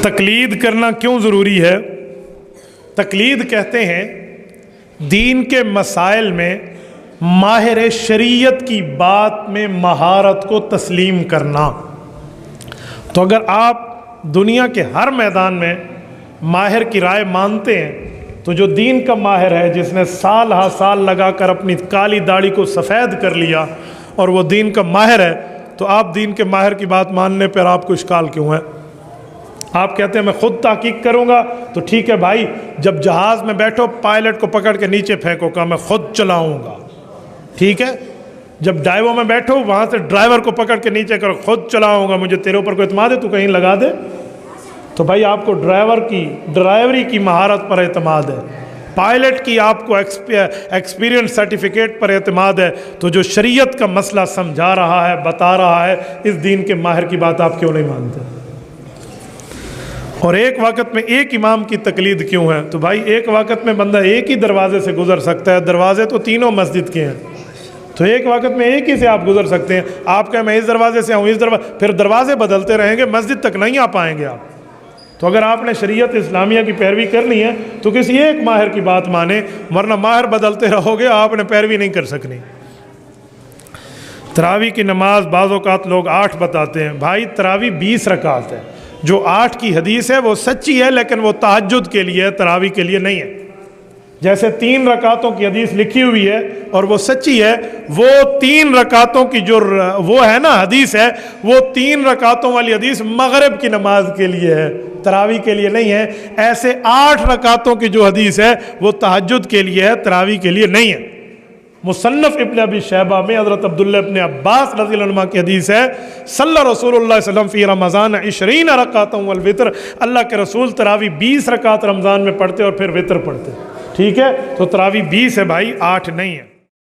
तकलीद करना क्यों ज़रूरी है? तकलीद कहते हैं दीन के मसाइल में माहिर शरीयत की बात में महारत को तस्लीम करना। तो अगर आप दुनिया के हर मैदान में माहिर की राय मानते हैं तो जो दीन का माहिर है, जिसने साल हा साल लगाकर अपनी काली दाढ़ी को सफ़ेद कर लिया और वो दीन का माहिर है, तो आप दीन के माहिर की बात मानने पर आपको इश्काल क्यों है? आप कहते हैं मैं खुद तहकीक करूंगा, तो ठीक है भाई, जब जहाज़ में बैठो पायलट को पकड़ के नीचे फेंको, का मैं खुद चलाऊंगा, ठीक है। जब डाइवो में बैठो वहाँ से ड्राइवर को पकड़ के नीचे करो, खुद चलाऊंगा, मुझे तेरे ऊपर कोई एतमाद है, तू कहीं लगा दे। तो भाई आपको ड्राइवरी की महारत पर एतमाद है, पायलट की आपको एक्सपीरियंस सर्टिफिकेट पर एतमाद है, तो जो शरीयत का मसला समझा रहा है, बता रहा है, इस दीन के माहिर की बात आप क्यों नहीं मानते? और एक वक़्त में एक इमाम की तकलीद क्यों है? तो भाई एक वक़्त में बंदा एक ही दरवाजे से गुजर सकता है, दरवाजे तो तीनों मस्जिद के हैं, तो एक वक़्त में एक ही से आप गुजर सकते हैं। आप कहें मैं इस दरवाजे से आऊँ, इस दरवाजे, फिर दरवाजे बदलते रहेंगे, मस्जिद तक नहीं आ पाएंगे आप। तो अगर आपने शरीयत इस्लामिया की पैरवी करनी है तो किसी एक माहिर की बात माने, वरना माहिर बदलते रहोगे, आपने पैरवी नहीं कर सकनी। तरावी की नमाज बाज़ औक़ात लोग 8 बताते हैं, भाई तरावी 20 रकात है। जो 8 की हदीस है वो सच्ची है, लेकिन वो तहज्जुद के लिए है, तरावी के लिए नहीं है। जैसे 3 रकातों की हदीस लिखी हुई है और वो सच्ची है, वो 3 रकातों की जो वो है ना हदीस है, वो 3 रकातों वाली हदीस मगरिब की नमाज के लिए है, तरावी के लिए नहीं है। ऐसे 8 रकातों की जो हदीस है वो तहज्जुद के लिए है, तरावी के लिए नहीं है। मुसन्नफ़ इब्न अबी शैबा में हज़रत अब्दुल्लाह इब्न अब्बास रज़ियल्लाहु अन्हुमा की हदीस है, सल्ला रसूलुल्लाह सल्लल्लाहु अलैहि वसल्लम फ़ी रमज़ान 20 रकातन वल वितर, अल्लाह के रसूल तरावी 20 रकात रमज़ान में पढ़ते और फिर वितर पढ़ते, ठीक है। तो तरावी 20 है भाई, 8 नहीं है।